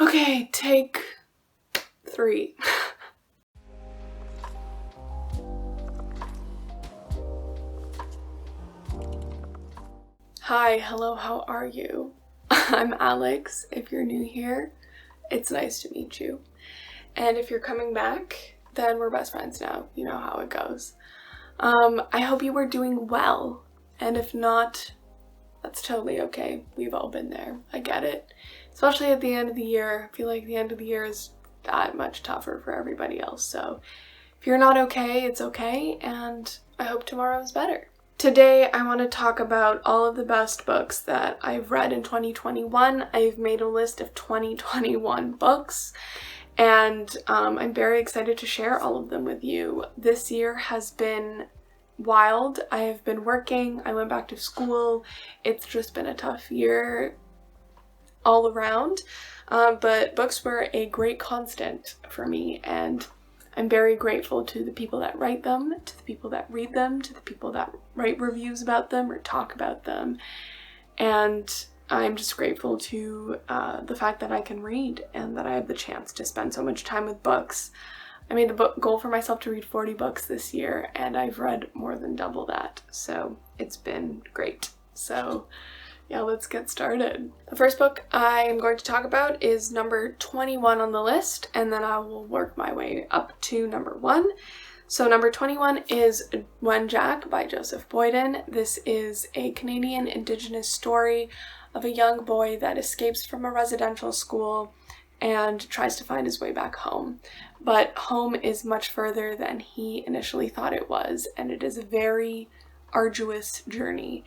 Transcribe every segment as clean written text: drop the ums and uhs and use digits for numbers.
Okay, take 3. Hi, hello, how are you? I'm Alex. If you're new here, it's nice to meet you. And if you're coming back, then we're best friends now. You know how it goes. I hope you were doing well. And if not, that's totally okay. We've all been there. I get it. Especially at the end of the year. I feel like the end of the year is that much tougher for everybody else. So if you're not okay, it's okay. And I hope tomorrow is better. Today, I want to talk about all of the best books that I've read in 2021. I've made a list of 2021 books, and I'm very excited to share all of them with you. This year has been wild. I have been working. I went back to school. It's just been a tough year all around, but books were a great constant for me, and I'm very grateful to the people that write them, to the people that read them, to the people that write reviews about them or talk about them. And I'm just grateful to the fact that I can read and that I have the chance to spend so much time with books. I made the goal for myself to read 40 books this year, and I've read more than double that. So it's been great. So yeah, let's get started. The first book I am going to talk about is number 21 on the list, and then I will work my way up to number 1. So number 21 is When Jack by Joseph Boyden. This is a Canadian Indigenous story of a young boy that escapes from a residential school and tries to find his way back home. But home is much further than he initially thought it was, and it is a very arduous journey.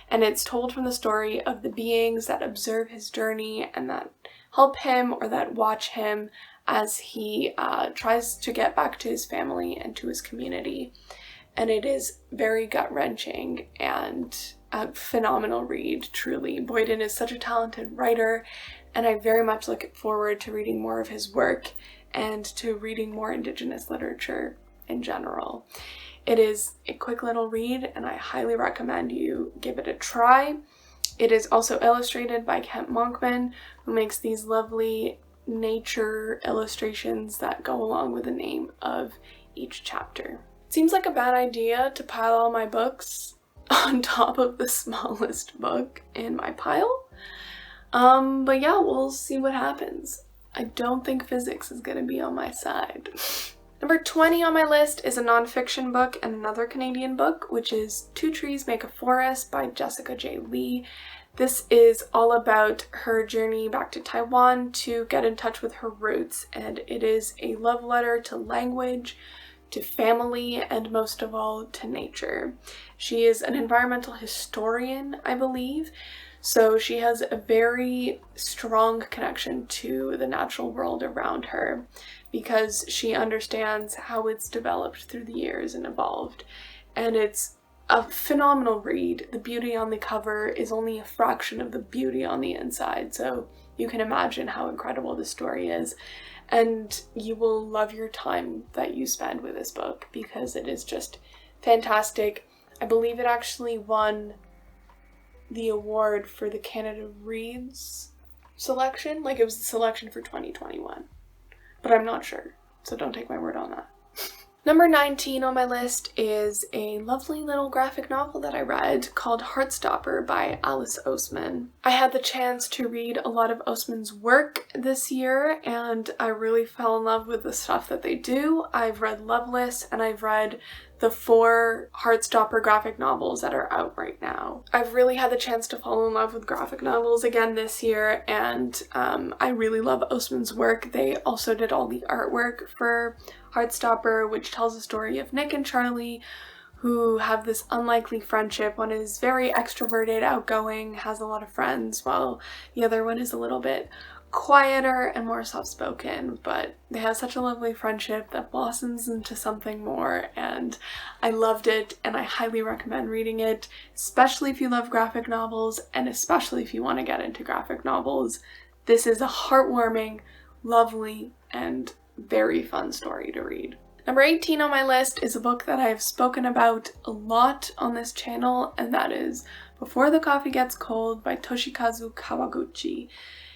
And it's told from the story of the beings that observe his journey and that help him or that watch him as he tries to get back to his family and to his community. And it is very gut-wrenching and a phenomenal read, truly. Boyden is such a talented writer, and I very much look forward to reading more of his work and to reading more Indigenous literature in general. It is a quick little read, and I highly recommend you give it a try. It is also illustrated by Kent Monkman, who makes these lovely nature illustrations that go along with the name of each chapter. It seems like a bad idea to pile all my books on top of the smallest book in my pile. But yeah, we'll see what happens. I don't think physics is going to be on my side. Number 20 on my list is a nonfiction book and another Canadian book, which is Two Trees Make a Forest by Jessica J. Lee. This is all about her journey back to Taiwan to get in touch with her roots, and it is a love letter to language, to family, and most of all, to nature. She is an environmental historian, I believe, so she has a very strong connection to the natural world around her, because she understands how it's developed through the years and evolved. And it's a phenomenal read. The beauty on the cover is only a fraction of the beauty on the inside, so you can imagine how incredible this story is. And you will love your time that you spend with this book because it is just fantastic. I believe it actually won the award for the Canada Reads selection. Like, it was the selection for 2021. But I'm not sure, so don't take my word on that. Number 19 on my list is a lovely little graphic novel that I read called Heartstopper by Alice Oseman. I had the chance to read a lot of Oseman's work this year, and I really fell in love with the stuff that they do. I've read Loveless, and I've read the 4 Heartstopper graphic novels that are out right now. I've really had the chance to fall in love with graphic novels again this year, and I really love Oseman's work. They also did all the artwork for Heartstopper, which tells the story of Nick and Charlie, who have this unlikely friendship. One is very extroverted, outgoing, has a lot of friends, while the other one is a little bit quieter and more soft-spoken, but they have such a lovely friendship that blossoms into something more, and I loved it, and I highly recommend reading it, especially if you love graphic novels, and especially if you want to get into graphic novels. This is a heartwarming, lovely, and very fun story to read. Number 18 on my list is a book that I have spoken about a lot on this channel, and that is Before the Coffee Gets Cold by Toshikazu Kawaguchi.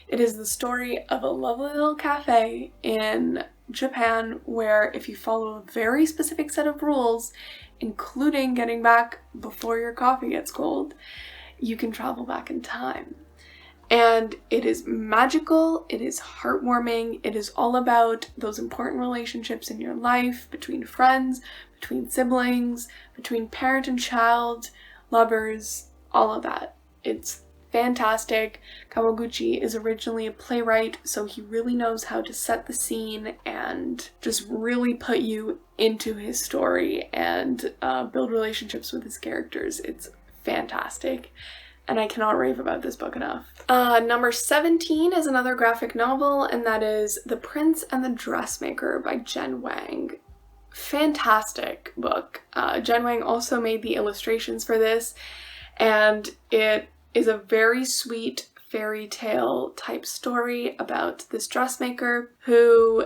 It is the story of a lovely little cafe in Japan where if you follow a very specific set of rules, including getting back before your coffee gets cold, you can travel back in time. And it is magical, it is heartwarming, it is all about those important relationships in your life, between friends, between siblings, between parent and child, lovers, all of that. It's fantastic. Kawaguchi is originally a playwright, so he really knows how to set the scene and just really put you into his story and build relationships with his characters. It's fantastic, and I cannot rave about this book enough. Number 17 is another graphic novel, and that is The Prince and the Dressmaker by Jen Wang. Fantastic book. Jen Wang also made the illustrations for this, and it is a very sweet fairy tale type story about this dressmaker who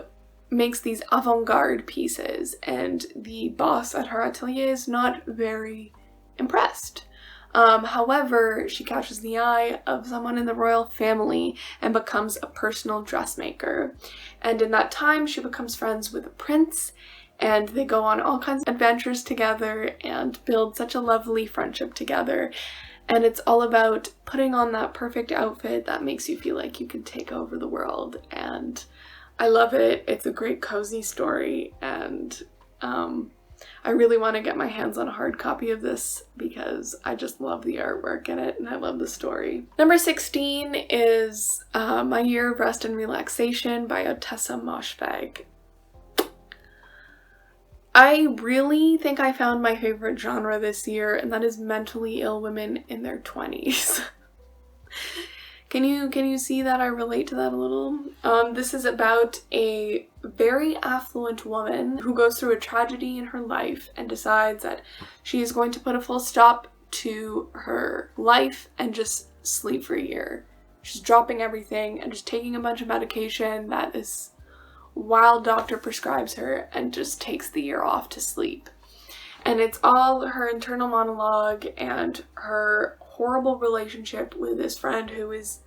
makes these avant-garde pieces, and the boss at her atelier is not very impressed. However, she catches the eye of someone in the royal family and becomes a personal dressmaker. And in that time, she becomes friends with a prince, and they go on all kinds of adventures together and build such a lovely friendship together. And it's all about putting on that perfect outfit that makes you feel like you can take over the world. And I love it. It's a great cozy story, and I really want to get my hands on a hard copy of this because I just love the artwork in it and I love the story. Number 16 is My Year of Rest and Relaxation by Otessa Moshfegh. I really think I found my favorite genre this year, and that is mentally ill women in their 20s. Can you see that I relate to that a little? This is about a very affluent woman who goes through a tragedy in her life and decides that she is going to put a full stop to her life and just sleep for a year. She's dropping everything and just taking a bunch of medication that this wild doctor prescribes her and just takes the year off to sleep. And it's all her internal monologue and her horrible relationship with this friend who is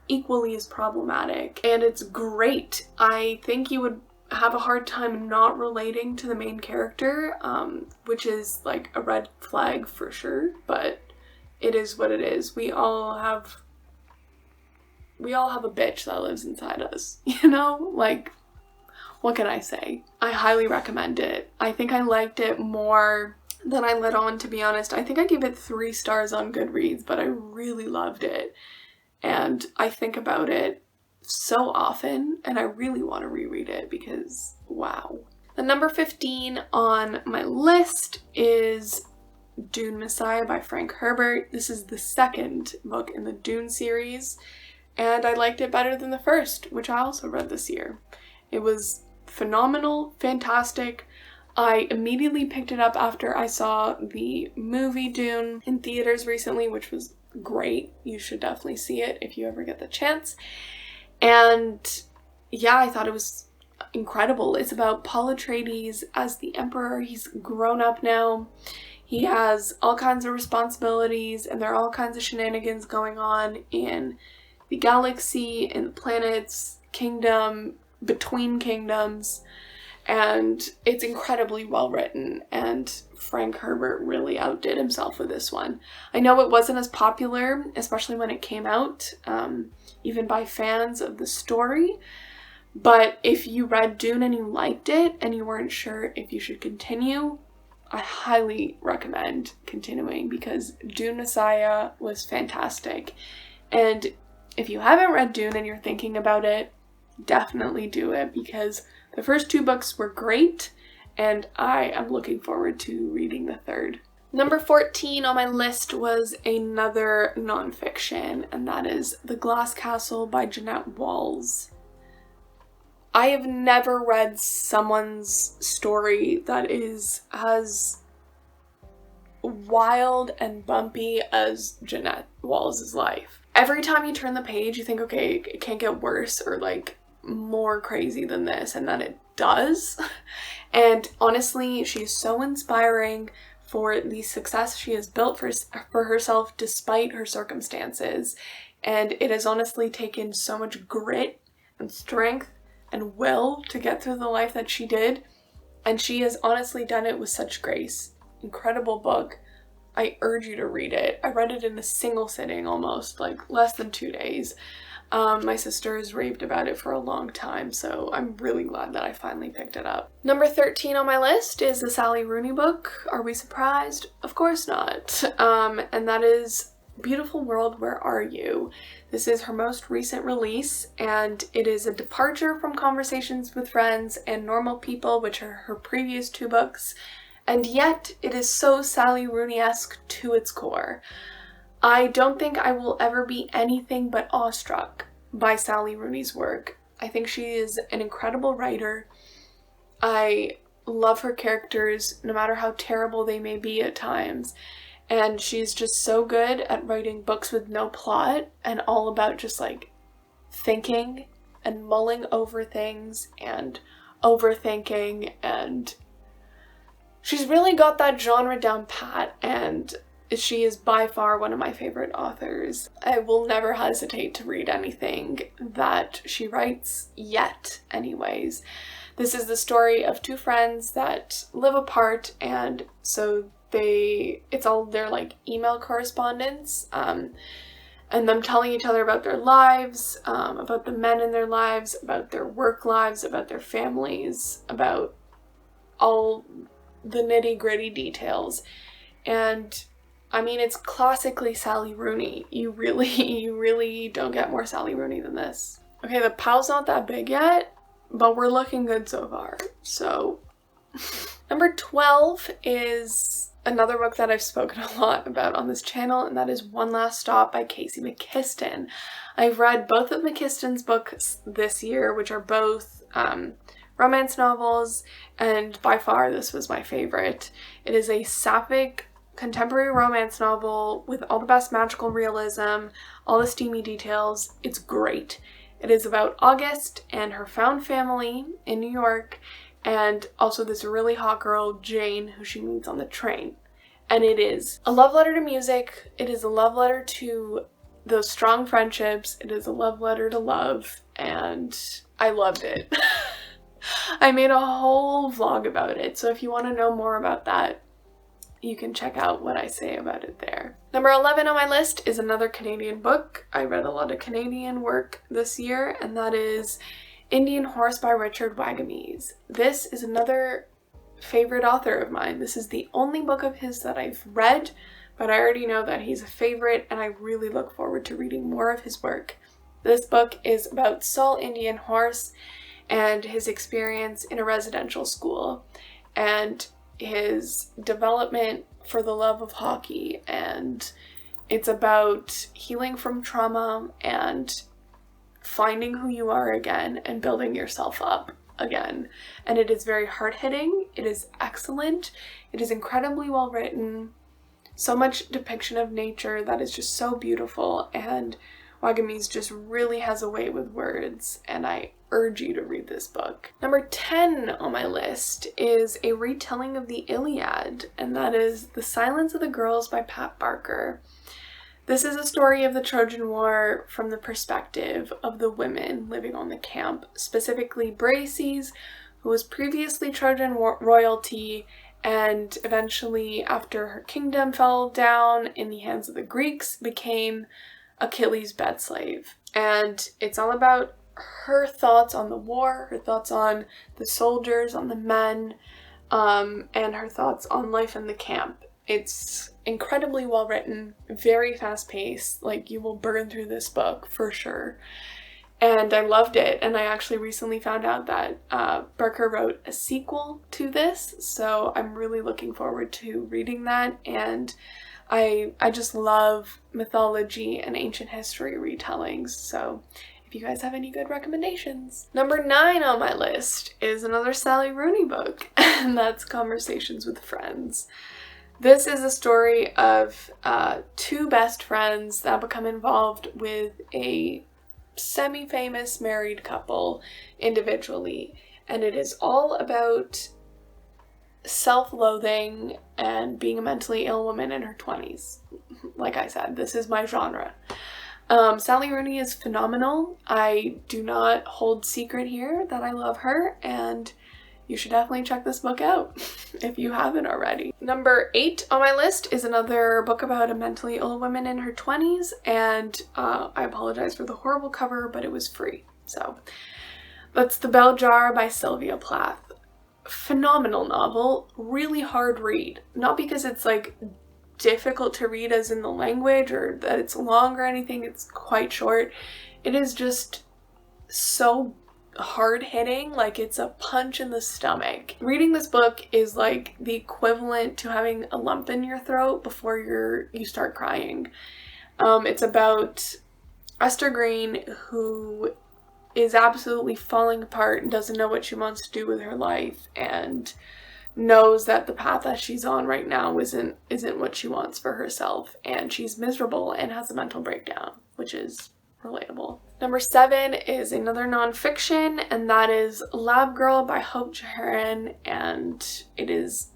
equally as problematic. And it's great. I think you would have a hard time not relating to the main character, which is like a red flag for sure, but it is what it is. We all have a bitch that lives inside us, you know? Like, what can I say? I highly recommend it. I think I liked it more than I let on, to be honest. I think I gave it 3 stars on Goodreads, but I really loved it. And I think about it so often, and I really want to reread it because, wow. The number 15 on my list is Dune Messiah by Frank Herbert. This is the second book in the Dune series, and I liked it better than the first, which I also read this year. It was phenomenal, fantastic. I immediately picked it up after I saw the movie Dune in theaters recently, which was great. You should definitely see it if you ever get the chance. And yeah, I thought it was incredible. It's about Paul Atreides as the Emperor. He's grown up now. He has all kinds of responsibilities, and there are all kinds of shenanigans going on in the galaxy, in the planets, kingdom, between kingdoms, and it's incredibly well written, and Frank Herbert really outdid himself with this one. I know it wasn't as popular, especially when it came out, even by fans of the story, but if you read Dune and you liked it and you weren't sure if you should continue, I highly recommend continuing because Dune Messiah was fantastic. And if you haven't read Dune and you're thinking about it, definitely do it because the first 2 books were great and I am looking forward to reading the third. Number 14 on my list was another nonfiction, and that is The Glass Castle by Jeanette Walls. I have never read someone's story that is as wild and bumpy as Jeanette Walls' life. Every time you turn the page, you think, okay, it can't get worse or like more crazy than this, and then it does. And honestly, she's so inspiring for the success she has built for herself despite her circumstances. and it has honestly taken so much grit and strength and will to get through the life that she did, and she has honestly done it with such grace. Incredible book. I urge you to read it. I read it in a single sitting almost, like less than 2 days. My sister has raved about it for a long time, so I'm really glad that I finally picked it up. Number 13 on my list is the Sally Rooney book. Are we surprised? Of course not. And that is Beautiful World, Where Are You? This is her most recent release, and it is a departure from Conversations with Friends and Normal People, which are her previous 2 books, and yet it is so Sally Rooney-esque to its core. I don't think I will ever be anything but awestruck by Sally Rooney's work. I think she is an incredible writer. I love her characters, no matter how terrible they may be at times. And she's just so good at writing books with no plot and all about just like thinking and mulling over things and overthinking, and she's really got that genre down pat, and she is by far one of my favorite authors. I will never hesitate to read anything that she writes, yet anyways. This is the story of 2 friends that live apart, and so it's all their like email correspondence, and them telling each other about their lives, about the men in their lives, about their work lives, about their families, about all the nitty-gritty details. And I mean, it's classically Sally Rooney. You really don't get more Sally Rooney than this. Okay, the pal's not that big yet, but we're looking good so far. So number 12 is another book that I've spoken a lot about on this channel, and that is One Last Stop by Casey McKiston. I've read both of McKiston's books this year, which are both romance novels, and by far this was my favorite. It is a sapphic contemporary romance novel with all the best magical realism, all the steamy details. It's great. It is about August and her found family in New York, and also this really hot girl, Jane, who she meets on the train. And it is a love letter to music. It is a love letter to those strong friendships. It is a love letter to love, and I loved it. I made a whole vlog about it, so if you want to know more about that, you can check out what I say about it there. Number 11 on my list is another Canadian book. I read a lot of Canadian work this year, and that is Indian Horse by Richard Wagamese. This is another favorite author of mine. This is the only book of his that I've read, but I already know that he's a favorite, and I really look forward to reading more of his work. This book is about Saul Indian Horse and his experience in a residential school, and his development for the love of hockey, and it's about healing from trauma and finding who you are again and building yourself up again. And it is very hard-hitting. It is excellent. It is incredibly well written. So much depiction of nature that is just so beautiful, and Wagamese just really has a way with words, and I urge you to read this book. Number 10 on my list is a retelling of the Iliad, and that is The Silence of the Girls by Pat Barker. This is a story of the Trojan War from the perspective of the women living on the camp, specifically Briseis, who was previously Trojan royalty, and eventually, after her kingdom fell down in the hands of the Greeks, became Achilles' bed slave. And it's all about her thoughts on the war, her thoughts on the soldiers, on the men, and her thoughts on life in the camp. It's incredibly well written, very fast paced, like you will burn through this book for sure. And I loved it, and I actually recently found out that Barker wrote a sequel to this, so I'm really looking forward to reading that, and I just love mythology and ancient history retellings, so if you guys have any good recommendations. Number 9 on my list is another Sally Rooney book, and that's Conversations with Friends. This is a story of 2 best friends that become involved with a semi-famous married couple individually, and it is all about self-loathing and being a mentally ill woman in her 20s. Like I said, this is my genre. Sally Rooney is phenomenal. I do not hold secret here that I love her, and you should definitely check this book out if you haven't already. Number 8 on my list is another book about a mentally ill woman in her 20s, and I apologize for the horrible cover, but it was free. So that's The Bell Jar by Sylvia Plath. Phenomenal novel, really hard read. Not because it's like difficult to read as in the language or that it's long or anything, it's quite short. It is just so hard-hitting, like it's a punch in the stomach. Reading this book is like the equivalent to having a lump in your throat before you start crying. It's about Esther Green, who is absolutely falling apart and doesn't know what she wants to do with her life, and knows that the path that she's on right now isn't what she wants for herself, and she's miserable and has a mental breakdown, which is relatable. Number 7 is another nonfiction, and that is Lab Girl by Hope Jaharan, and it is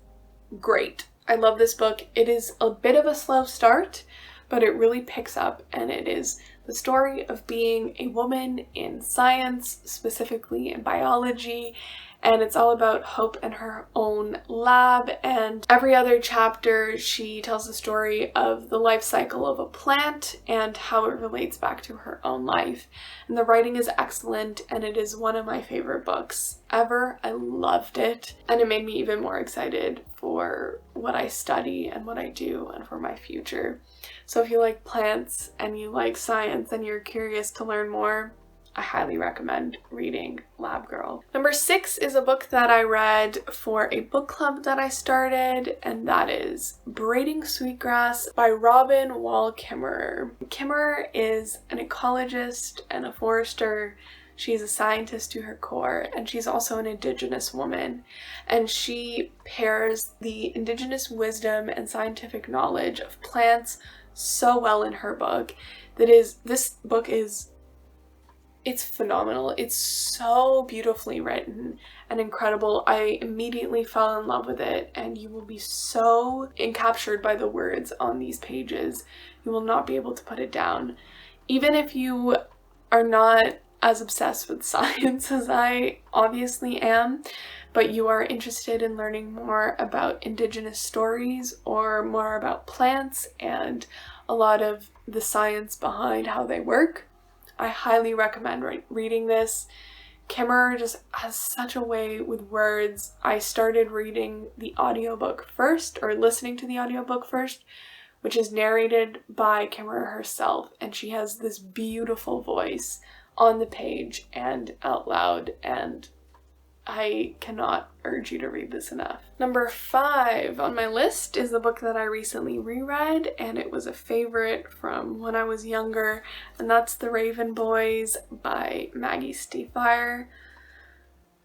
great. I love this book. It is a bit of a slow start, but it really picks up, and it is the story of being a woman in science, specifically in biology, and it's all about Hope and her own lab. And every other chapter she tells the story of the life cycle of a plant and how it relates back to her own life. And the writing is excellent, and it is one of my favorite books ever. I loved it, and it made me even more excited for what I study and what I do and for my future. So if you like plants and you like science and you're curious to learn more, I highly recommend reading Lab Girl. Number 6 is a book that I read for a book club that I started, and that is Braiding Sweetgrass by Robin Wall Kimmerer. Kimmerer is an ecologist and a forester. She's a scientist to her core, and she's also an Indigenous woman, and she pairs the Indigenous wisdom and scientific knowledge of plants so well in her book. This book is It's phenomenal. It's so beautifully written and incredible. I immediately fell in love with it, and you will be so encaptured by the words on these pages. You will not be able to put it down. Even if you are not as obsessed with science as I obviously am, but you are interested in learning more about Indigenous stories or more about plants and a lot of the science behind how they work, I highly recommend reading this. Kimmerer just has such a way with words. I started reading the audiobook first, or listening to the audiobook first, which is narrated by Kimmerer herself, and she has this beautiful voice on the page and out loud, and I cannot urge you to read this enough. Number 5 on my list is the book that I recently reread, and it was a favorite from when I was younger, and that's The Raven Boys by Maggie Stiefvater.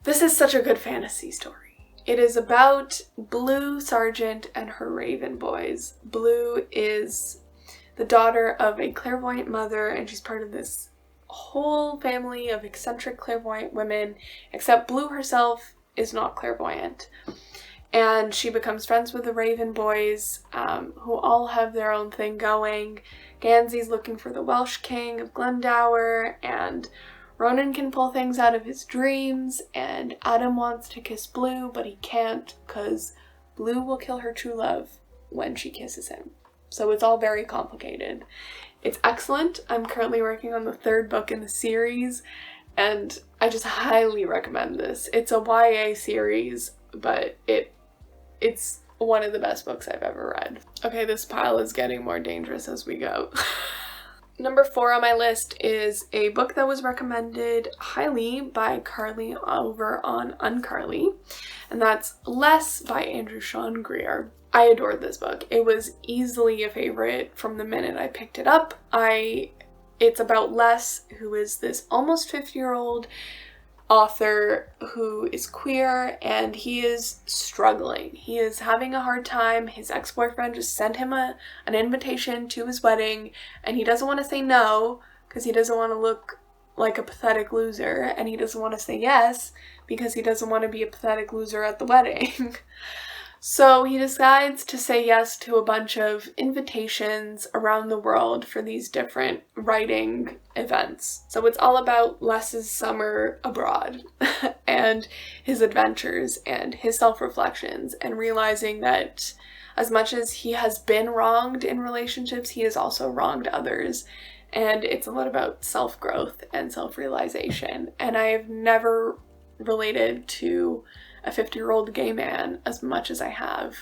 This is such a good fantasy story. It is about Blue Sargent and her Raven Boys. Blue is the daughter of a clairvoyant mother, and she's part of this whole family of eccentric clairvoyant women, except Blue herself is not clairvoyant. And she becomes friends with the Raven Boys, who all have their own thing going. Gansy's looking for the Welsh King of Glendower, and Ronan can pull things out of his dreams, and Adam wants to kiss Blue, but he can't because Blue will kill her true love when she kisses him. So it's all very complicated. It's excellent. I'm currently working on the 3rd book in the series, and I just highly recommend this. It's a YA series, but it's one of the best books I've ever read. Okay, this pile is getting more dangerous as we go. Number 4 on my list is a book that was recommended highly by Carly over on Uncarly, and that's Less by Andrew Sean Greer. I adored this book. It was easily a favorite from the minute I picked it up. It's about Les, who is this almost 50-year-old author who is queer, and he is struggling. He is having a hard time. His ex-boyfriend just sent him an invitation to his wedding, and he doesn't want to say no because he doesn't want to look like a pathetic loser, and he doesn't want to say yes because he doesn't want to be a pathetic loser at the wedding. So he decides to say yes to a bunch of invitations around the world for these different writing events. So it's all about Les's summer abroad and his adventures and his self-reflections and realizing that as much as he has been wronged in relationships, he has also wronged others. And it's a lot about self-growth and self-realization. And I have never related to a 50-year-old gay man as much as I have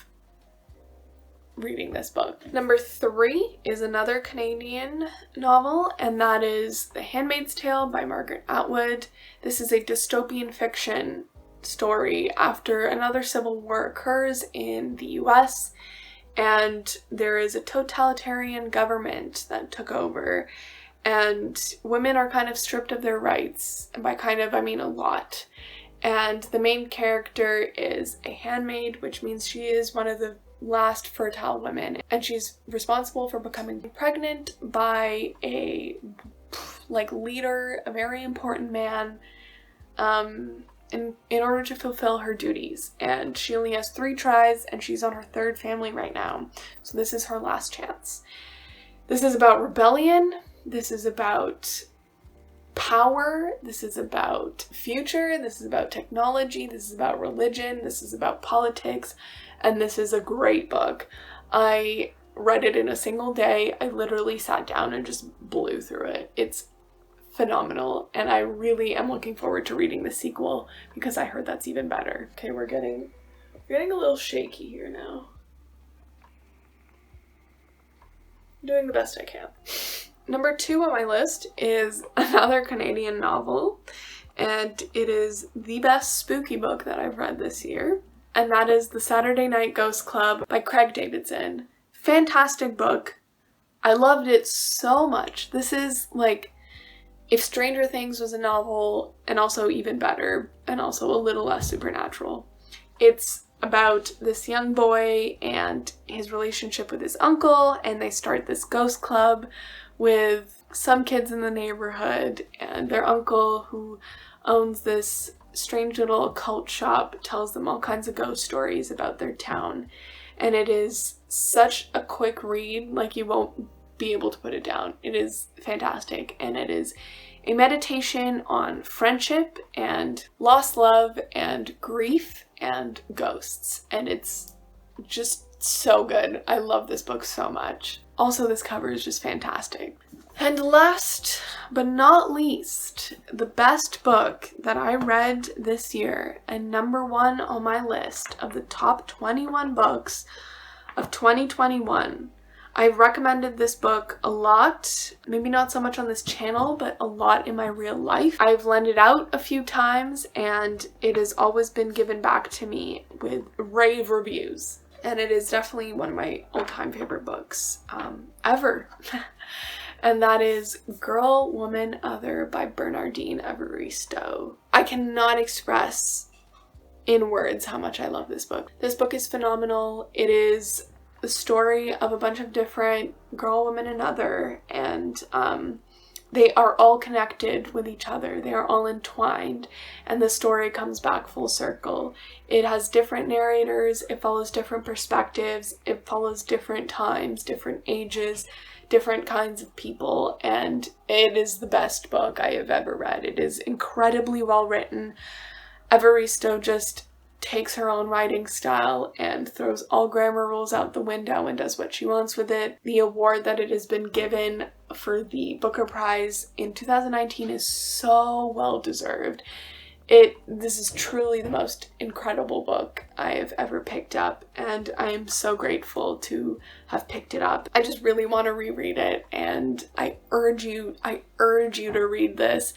reading this book. Number 3 is another Canadian novel, and that is The Handmaid's Tale by Margaret Atwood. This is a dystopian fiction story after another civil war occurs in the US, and there is a totalitarian government that took over, and women are kind of stripped of their rights. And by kind of, I mean a lot. And the main character is a handmaid, which means she is one of the last fertile women. And she's responsible for becoming pregnant by a leader, a very important man, in order to fulfill her duties. And she only has 3 tries, and she's on her 3rd family right now. So this is her last chance. This is about rebellion. This is about power, this is about future, this is about technology, this is about religion, this is about politics, and this is a great book. I read it in a single day. I literally sat down and just blew through it. It's phenomenal, and I really am looking forward to reading the sequel because I heard that's even better. Okay, we're getting a little shaky here now. I'm doing the best I can. Number 2 on my list is another Canadian novel, and it is the best spooky book that I've read this year, and that is The Saturday Night Ghost Club by Craig Davidson. Fantastic book. I loved it so much. This is like if Stranger Things was a novel, and also even better, and also a little less supernatural. It's about this young boy and his relationship with his uncle, and they start this ghost club with some kids in the neighborhood, and their uncle, who owns this strange little occult shop, tells them all kinds of ghost stories about their town. And it is such a quick read, like you won't be able to put it down. It is fantastic, and it is a meditation on friendship and lost love and grief and ghosts, and it's just so good. I love this book so much. Also, this cover is just fantastic. And last but not least, the best book that I read this year, and number 1 on my list of the top 21 books of 2021. I've recommended this book a lot, maybe not so much on this channel, but a lot in my real life. I've lent it out a few times, and it has always been given back to me with rave reviews. And it is definitely one of my all-time favorite books ever. And that is Girl, Woman, Other by Bernardine Evaristo. I cannot express in words how much I love this book. This book is phenomenal. It is the story of a bunch of different girl, woman, and other, and they are all connected with each other. They are all entwined, and the story comes back full circle. It has different narrators, it follows different perspectives, it follows different times, different ages, different kinds of people, and it is the best book I have ever read. It is incredibly well written. Evaristo just takes her own writing style and throws all grammar rules out the window and does what she wants with it. The award that it has been given for the Booker Prize in 2019 is so well deserved. This is truly the most incredible book I have ever picked up, and I am so grateful to have picked it up. I just really want to reread it, and I urge you to read this.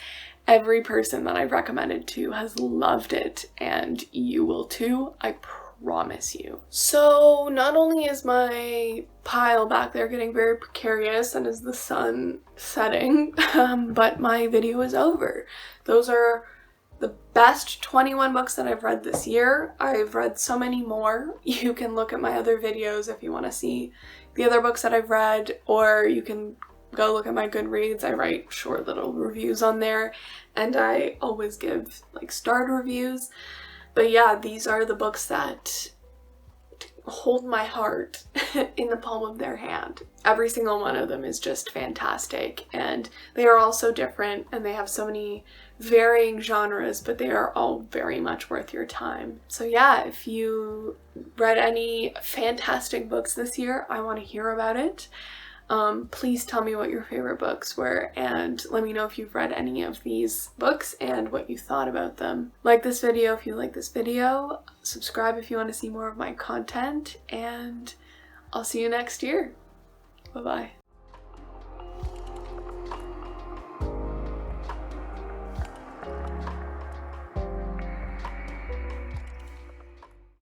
Every person that I've recommended to has loved it, and you will too, I promise you. So not only is my pile back there getting very precarious and is the sun setting, but my video is over. Those are the best 21 books that I've read this year. I've read so many more. You can look at my other videos if you want to see the other books that I've read, or you can go look at my Goodreads. I write short little reviews on there, and I always give like starred reviews. But yeah, these are the books that hold my heart in the palm of their hand. Every single one of them is just fantastic, and they are all so different, and they have so many varying genres, but they are all very much worth your time. So yeah, if you read any fantastic books this year, I want to hear about it. Please tell me what your favorite books were, and let me know if you've read any of these books and what you thought about them. Like this video if you like this video, subscribe if you want to see more of my content, and I'll see you next year. Bye-bye.